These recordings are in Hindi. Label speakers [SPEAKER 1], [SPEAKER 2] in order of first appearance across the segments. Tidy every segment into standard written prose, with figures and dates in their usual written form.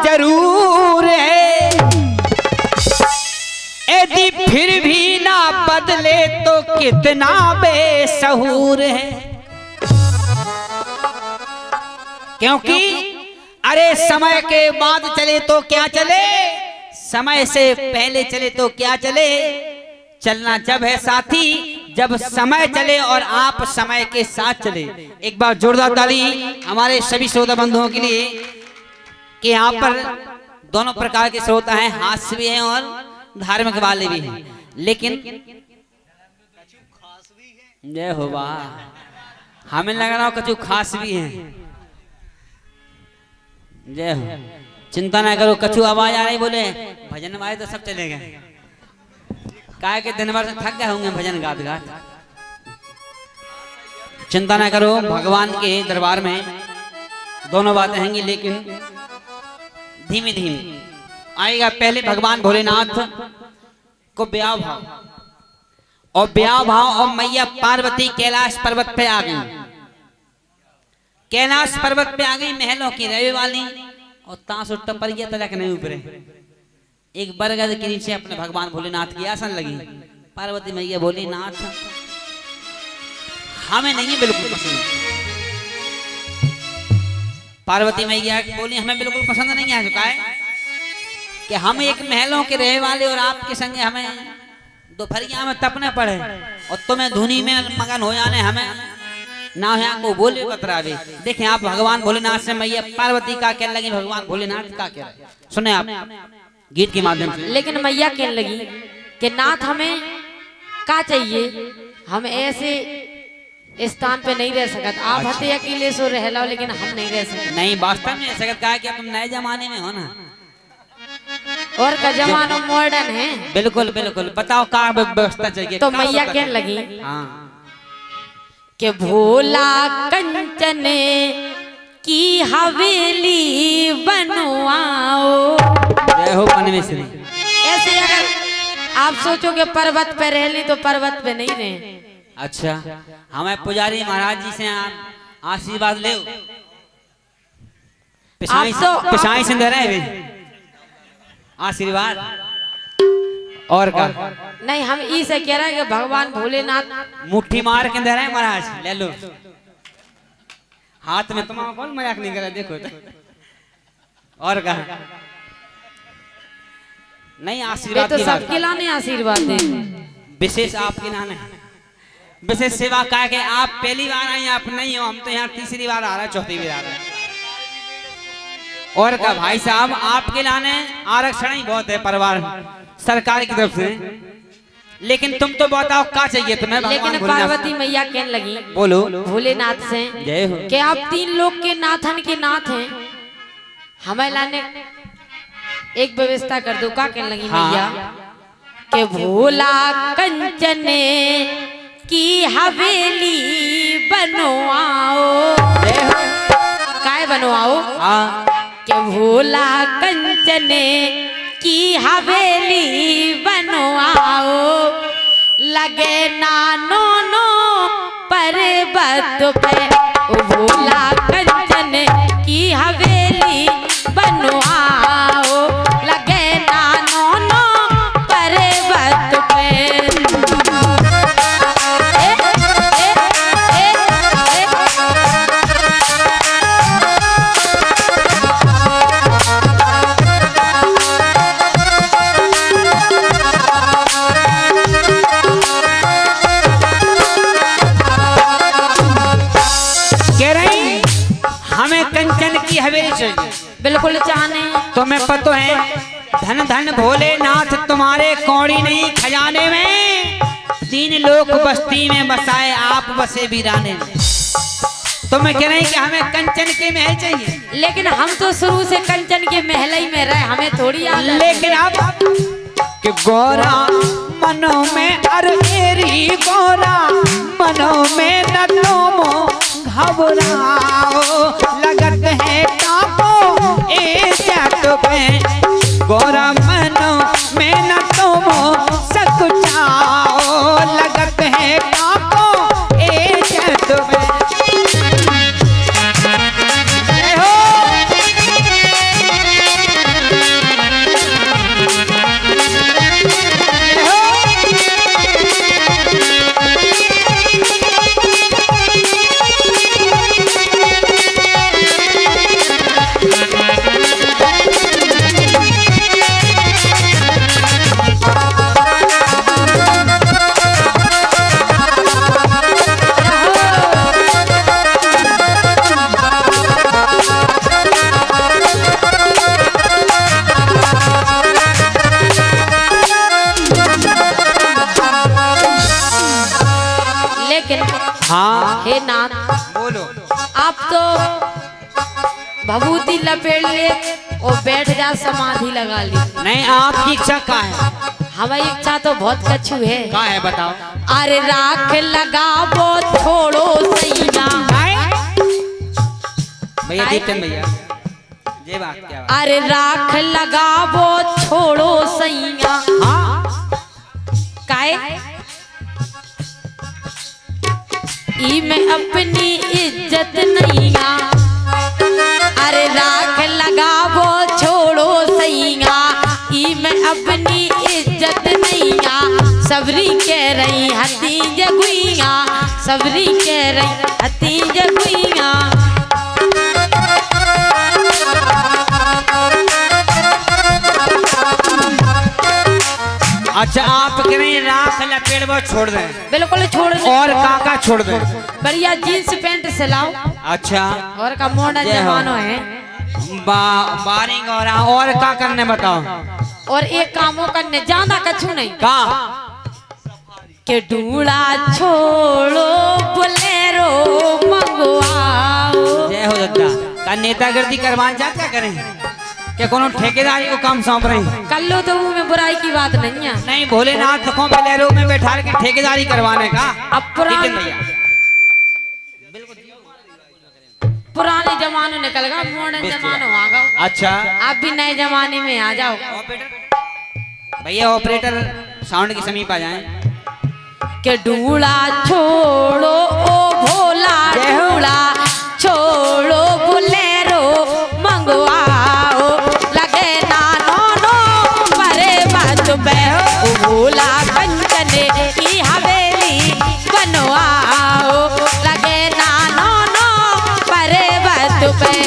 [SPEAKER 1] जरूर है, यदि फिर भी ना बदले तो कितना बेसहूर है। क्योंकि अरे समय के बाद चले तो क्या चले, समय से पहले चले तो क्या चले। चलना जब है साथी जब समय चले और आप समय के साथ चले। एक बार जोरदार ताली हमारे सभी श्रोता बंधुओं के लिए कि यहाँ पर दोनों प्रकार के श्रोता हैं, हास्य भी हैं और धार्मिक वाले भी हैं। लेकिन जय हो वाह, हमें लग रहा हो कछु खास भी हैं। जय हो, चिंता ना करो, कछु आवाज आ रही बोले भजन वाले तो सब चले गए, काहे के दिन भर से थक गए होंगे भजन गात गात। चिंता ना करो, भगवान के दरबार में दोनों बातें होंगी, लेकिन धीमे धीमे आएगा। पहले भगवान भोलेनाथ को ब्याह भाव, और ब्याह भाव और मैया पार्वती कैलाश पर्वत पे आ गई। कैलाश पर्वत पे आ गई महलों की रहने वाली, और ताश और टपरिया तलक नहीं उभरे। एक बरगद के नीचे अपने भगवान भोलेनाथ की आसन लगी। पार्वती मैया बोली नाथ हमें नहीं बिल्कुल पसंद। पार्वती मैया बोली हमें बिल्कुल पसंद नहीं आ चुका है कि हम एक महलों के रहने वाले और आपके संगे हमें दोपहरिया में तपने पड़े और तुम्हें धुनी में मगन हो जाने, हमें ना यहाँ को बोले बतरावे। देखें आप भगवान भोलेनाथ से मैया पार्वती का कहने लगी, भगवान भोलेनाथ का कह रहे। सुने आप गीत के माध्यम से।
[SPEAKER 2] लेकिन मैया कहने लगी कि नाथ हमें का चाहिए, हम ऐसे स्थान पे नहीं रह सकत। आप हते अकेले सो रह लो, लेकिन हम नहीं रह सकते।
[SPEAKER 1] नहीं वास्तव में सकत का है कि तुम नए जमाने में हो ना,
[SPEAKER 2] और का जमाना मॉडर्न है।
[SPEAKER 1] बिल्कुल बिल्कुल, बताओ का व्यवस्था चाहिए।
[SPEAKER 2] तो मैया कहने लगी
[SPEAKER 1] हाँ
[SPEAKER 2] कि भोला कंचन की हवेली बनवाओ।
[SPEAKER 1] जय हो परमेश्वरी।
[SPEAKER 2] ऐसे अगर आप सोचोगे पर्वत पे रह ली तो पर्वत पे नहीं रहे।
[SPEAKER 1] अच्छा, हमें पुजारी महाराज जी से आशीर्वाद ले, पिछाई से दे रहे आशीर्वाद। और का
[SPEAKER 2] नहीं, हम इसे कह रहे हैं कि भगवान भोलेनाथ
[SPEAKER 1] मुट्ठी मार के दे रहे हैं महाराज, ले लो हाथ में। तुम्हारा कौन मजाक नहीं कर रहा, देखो तो। और कहा नहीं आशीर्वाद
[SPEAKER 2] तो सबके लाने आशीर्वाद दे,
[SPEAKER 1] विशेष आपके लाने विशेष सेवा का के आप पहली बार आए, आप नहीं हो, हम तो यहाँ तीसरी बार आ रहा है, चौथी बार आ रहा है। और का भाई साहब आपके लाने आरक्षण ही बहुत है परिवार सरकार की तरफ से, लेकिन तुम तो बताओ क्या चाहिए तुम्हें।
[SPEAKER 2] लेकिन पार्वती मैया कहने लगी
[SPEAKER 1] बोलो
[SPEAKER 2] भोलेनाथ से
[SPEAKER 1] जय हो
[SPEAKER 2] कि आप तीन लोग के नाथन के नाथ हैं, हमें लाने एक व्यवस्था कर दो। का कहने लगी मैया कि भोला कंचन की हवेली बनवाओ। काय बनवाओ? कि भोला कंचन की हवेली बनवाओ, लगे नानो नो पर्वत पे भोला कंचन की हवेली बनवाओ, लगे नानो नो पर्वत पे। बिल्कुल चाहने
[SPEAKER 1] तुम्हें पता है धन धन भोलेनाथ तुम्हारे कौड़ी नहीं खजाने में, तीन लोग बस्ती में बसाए आप बसे वीराने में। तुम्हें कह रहे हैं कि हमें कंचन के महल चाहिए,
[SPEAKER 2] लेकिन हम तो शुरू से कंचन के महल ही में रहे, हमें थोड़ी आदत।
[SPEAKER 1] लेकिन अब कि गोरा मनो में अरेरी गोरा मनो में न तुम घबराओ, लगत है कापो गोरा मनो में न तुम सकुचाओ, लगत है कापो जट में।
[SPEAKER 2] भभूति लपेट ले और बैठ जा, समाधि लगा ली।
[SPEAKER 1] नहीं, आपकी इच्छा का है?
[SPEAKER 2] हमारी इच्छा तो बहुत कछु है।
[SPEAKER 1] का है बताओ?
[SPEAKER 2] अरे राख लगाबो छोड़ो सैया।
[SPEAKER 1] भैया दीपचंद भैया, ये बात क्या बात?
[SPEAKER 2] अरे राख लगाबो छोड़ो सैया।
[SPEAKER 1] हाँ,
[SPEAKER 2] काहे? ई में अपनी इज्जत नैया। अरे राख लगाबो छोड़ो सैया, ई में अपनी इज्जत नैया। सबरी कह रही हती जगुइया, सबरी कह रही हती जगुइया।
[SPEAKER 1] अच्छा, आप कह रहे हैं राख लपेट वो छोड़ दें?
[SPEAKER 2] बिल्कुल छोड़ दे।
[SPEAKER 1] और काका छोड़ दें?
[SPEAKER 2] बढ़िया जीन्स पैंट सिलाओ।
[SPEAKER 1] अच्छा,
[SPEAKER 2] और का मोड़ा
[SPEAKER 1] जय हो।
[SPEAKER 2] जमानो है।
[SPEAKER 1] बारिंग और का करने बताओ?
[SPEAKER 2] और एक कामों करने ज्यादा कछु नहीं।
[SPEAKER 1] का
[SPEAKER 2] के ढूंढा छोड़ो बोलेरो मंगवाओ।
[SPEAKER 1] जय हो दत्ता। का नेतागिरी करवान चाहते क्या करें? क्या कोनो ठेकेदारी को काम सौंप रहे हैं?
[SPEAKER 2] कर लो तो में बुराई की बात नहीं है।
[SPEAKER 1] नहीं, भोलेनाथ को बोलेरो में बैठा के ठेकेदारी करवाने का।
[SPEAKER 2] अब पुराने जमाने निकल गया, मॉडर्न जमाना आ गया।
[SPEAKER 1] अच्छा,
[SPEAKER 2] आप भी नए जमाने में आ जाओ।
[SPEAKER 1] भैया ऑपरेटर साउंड के समीप आ जाएं।
[SPEAKER 2] के ढूंढा छोड़ो ओ भोला, ढूंढा छोड़ो बोलेरो मंगवाओ। लगे नानो नो परे बात पे ओ भोला कंचने की हवेली बनवाओ। लगे नानो नो परे बात पे।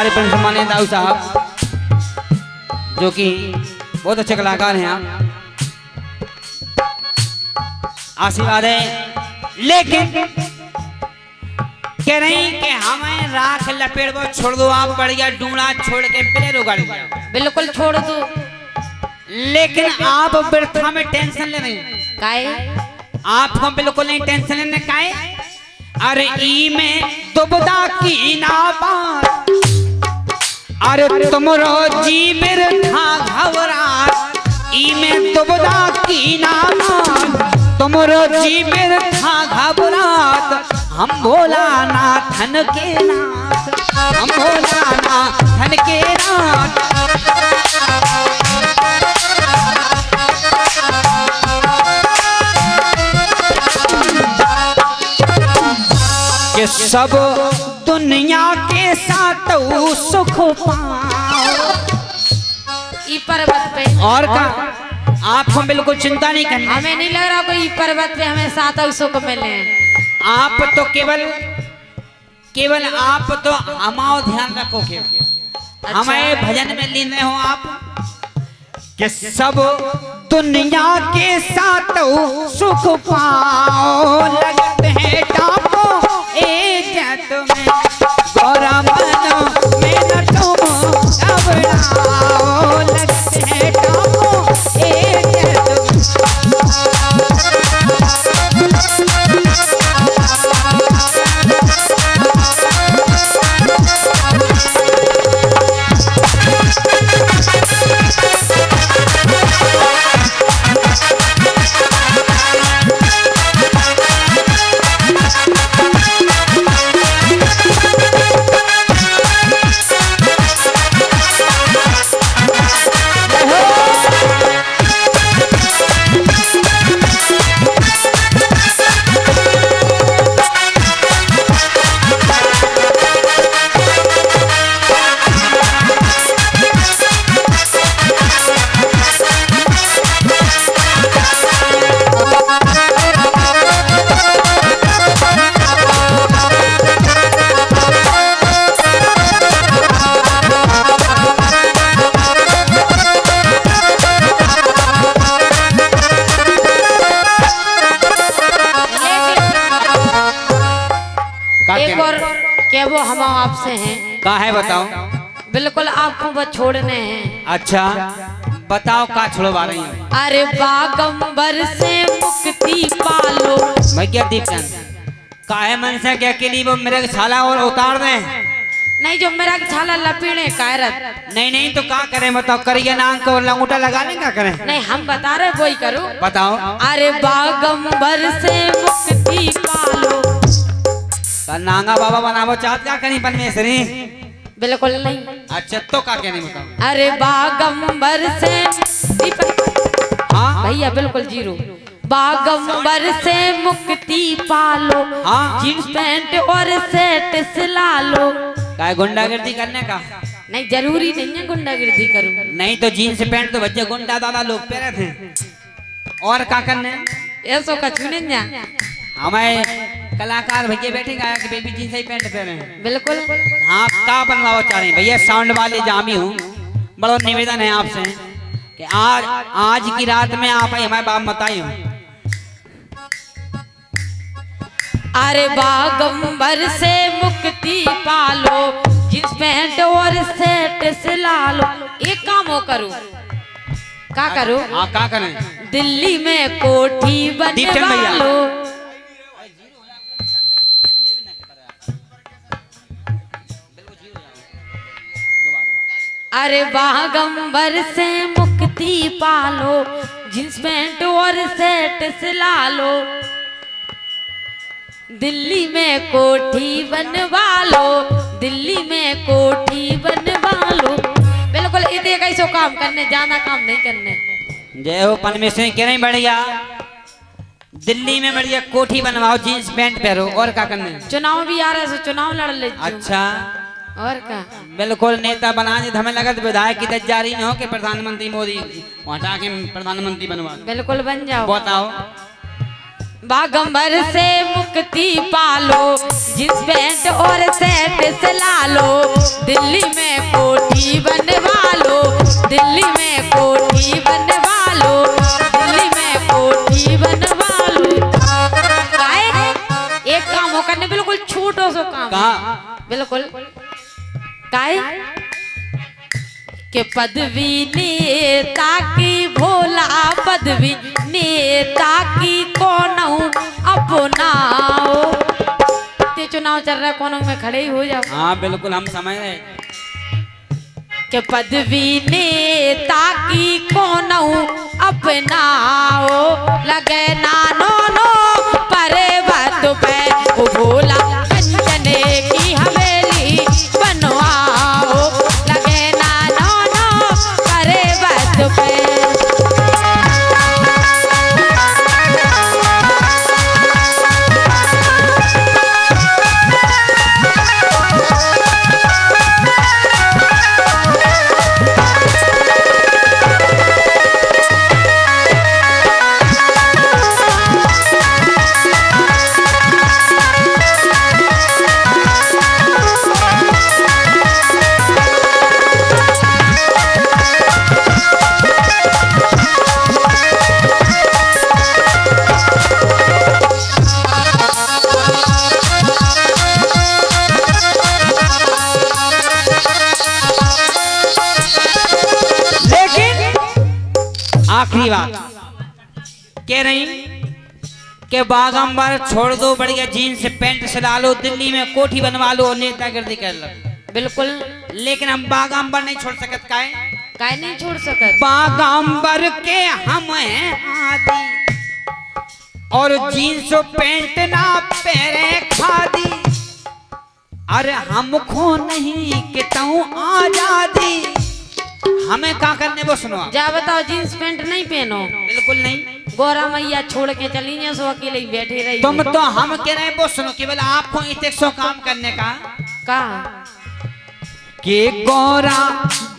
[SPEAKER 1] सम्मानित दाऊ साहब, जो कि बहुत अच्छे कलाकार हैं आप, आशीर्वाद है। लेकिन कह रही कि हमें राख लपेट वो छोड़ दो, आप बढ़िया डूंगा छोड़ के बिलेरो गाड़ी जाओ।
[SPEAKER 2] बिल्कुल छोड़ दो।
[SPEAKER 1] लेकिन आप वृथा में टेंशन ले रहे हैं।
[SPEAKER 2] काहे?
[SPEAKER 1] आपको बिल्कुल नहीं टेंशन लेने काहे? अरे ई में दुबदा की ना बात, अरे तुमरो जी बिरथा घबरात। ई में दुबदा की ना बात, तुमरो जी बिरथा घबरात। हम भोलानाथन के नाथ, हम भोलानाथन के नाथ। कि सब दुनिया के साथ सुख पाओ।
[SPEAKER 2] ई पर्वत पे
[SPEAKER 1] और का आपको बिल्कुल चिंता नहीं करनी।
[SPEAKER 2] हमें नहीं लग रहा कोई पर्वत पे हमें साथ सुख मिले।
[SPEAKER 1] आप तो केवल आप तो हमारा ध्यान रखो के
[SPEAKER 2] अच्छा।
[SPEAKER 1] हमें भजन में लीन हो आप कि सब दुनिया के साथ सुख पाओ। लगते हैं टापो इज्जत में, गौरा मन में न तुम घबराओ। लगते हैं टापो इज्जत
[SPEAKER 2] एक और क्या वो हम आपसे हैं,
[SPEAKER 1] का है बताओ।
[SPEAKER 2] बिल्कुल आपको बस छोड़ने हैं।
[SPEAKER 1] अच्छा बताओ का छुड़वा रही हो।
[SPEAKER 2] अरे बागंबर से मुक्ति पालो।
[SPEAKER 1] भैया दीपचंद काहे मन से क्या के लिए वो मेरे छाला और उतार दे।
[SPEAKER 2] नहीं जो मेरा छाला लपेड़े कायरत।
[SPEAKER 1] नहीं तो का करें बताओ। करिए नाम को लंगूटा लगा लें क्या करें।
[SPEAKER 2] नहीं हम बता रहे वही करो।
[SPEAKER 1] बताओ।
[SPEAKER 2] अरे बागंबर से मुक्ति पालो।
[SPEAKER 1] नांगा बाबा बनावो चाहत क्या करी परमेश्वरी।
[SPEAKER 2] बिल्कुल नहीं।
[SPEAKER 1] अच्छा तो का क्या नहीं बताओ।
[SPEAKER 2] अरे बागंबर से
[SPEAKER 1] हाँ
[SPEAKER 2] भैया बिल्कुल जीरो। बागंबर से मुक्ति पालो।
[SPEAKER 1] हाँ
[SPEAKER 2] जींस पैंट और सेट सिला लो।
[SPEAKER 1] काय गुंडागर्दी करने का।
[SPEAKER 2] नहीं जरूरी नहीं है गुंडागर्दी करूँ।
[SPEAKER 1] नहीं तो जीन्स पैंट तो बच्चे गुंडा दादा लोग पहने थे। और क्या करने
[SPEAKER 2] ऐसो कछु नहीं है।
[SPEAKER 1] हमें कलाकार भैया बैठे गाया कि बेबी जीन्स ही पैंट पहने।
[SPEAKER 2] बिल्कुल।
[SPEAKER 1] हाँ का बनवाओ चाह रहे भैया। साउंड वाले जामी हूँ। बड़ा निवेदन है आपसे कि आज की रात में आप ही हमारे बाप बताई हूँ।
[SPEAKER 2] अरे बागंबर से मुक्ति पालो। जींस पैंट और सेट सिला लो। एक काम हो करो। का करो।
[SPEAKER 1] हाँ का करें।
[SPEAKER 2] दिल्ली में कोठी बनवा लो। अरे बागंबर से मुक्ति पालो। जींस पैंट और सेट सिला लो। दिल्ली में कोठी बनवा लो। दिल्ली में कोठी बनवा लो। बिल्कुल इतने कैसो काम करने ज्यादा काम नहीं करने।
[SPEAKER 1] जय हो परमेश्वर के नहीं बढ़िया। दिल्ली में बढ़िया कोठी बनवाओ जीन्स पैंट पहनो। और क्या करने।
[SPEAKER 2] चुनाव भी आ रहा है चुनाव लड़ ले।
[SPEAKER 1] अच्छा
[SPEAKER 2] और क्या।
[SPEAKER 1] बिल्कुल नेता बनाने हमें लगा विधायक की तैयारी में हो कि प्रधानमंत्री मोदी हटा के प्रधानमंत्री बनवा।
[SPEAKER 2] बिल्कुल बन जाओ।
[SPEAKER 1] बताओ।
[SPEAKER 2] बागंबर से मुक्ति पालो। जींस पैंट और सेट सिला लो। दिल्ली में कोठी बनवा लो। दिल्ली में कोठी बनवा लो। दिल्ली में कोठी बनवा लो। काहे एक काम हो करने बिल्कुल छोटो सो काम।
[SPEAKER 1] कहा
[SPEAKER 2] बिल्कुल काहे के पदवी नेता की भोला पदवी नेता की कौन अपनाओ। ते चुनाव चल रहा है कोनों में खड़े ही हो जाओ।
[SPEAKER 1] हाँ बिल्कुल हम समझ रहे
[SPEAKER 2] के पदवी नेता की कौन अपनाओ। लगे नानो नो पर्वत पे वो भोला कंचने की हवेली बनवाओ। लगे नानो नो पर्वत पे।
[SPEAKER 1] आखिरी बात कह रही कि बागंबर छोड़ दो बढ़िया जीन्स पैंट सिला लो। दिल्ली में कोठी बनवा लो। नेतागिरी कर लो।
[SPEAKER 2] बिल्कुल
[SPEAKER 1] लेकिन हम बागंबर नहीं छोड़ सकत।
[SPEAKER 2] काहे नहीं छोड़ सकत।
[SPEAKER 1] बागंबर के हम हैं आदि और जीन्स पैंट ना पहरे खादी। अरे हमको नहीं कि तू आजादी। हमें क्या करने वो सुनो।
[SPEAKER 2] जा बताओ जींस पैंट नहीं पहनो।
[SPEAKER 1] बिल्कुल नहीं।
[SPEAKER 2] गोरा मैया छोड़ के चली जाए सो अकेले ही बैठे रही।
[SPEAKER 1] तुम तो हम कह रहे हैं वो सुनो केवल आपको इतने सौ काम करने का। कि गोरा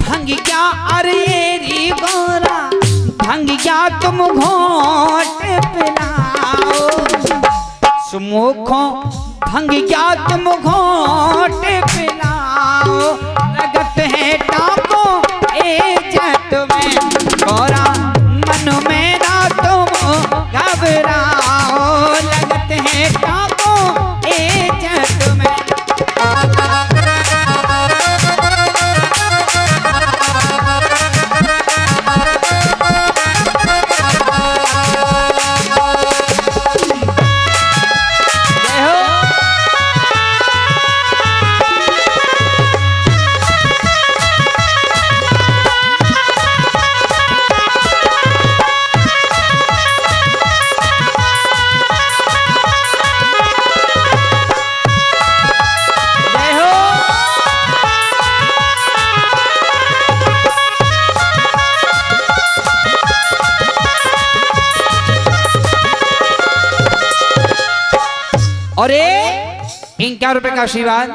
[SPEAKER 1] भंग क्या। अरे री गोरा भंग क्या तुम घोट पिलाओ। सुमुखो भंग क्या तुम घोट पिलाओ। लगत है टाको इज्जत में गोरा मन मेरा तुम घबराओ। लगत है टाको इज्जत में 51 रुपए का आशीर्वाद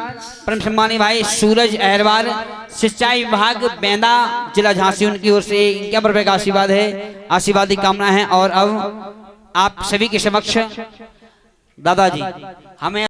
[SPEAKER 1] परम सम्मानी भाई सूरज अहरवाल, सिंचाई विभाग बेंदा, जिला झांसी, उनकी ओर से 51 रुपए का आशीर्वाद है, आशीर्वाद की कामना है। और अब आप सभी के समक्ष दादाजी हमें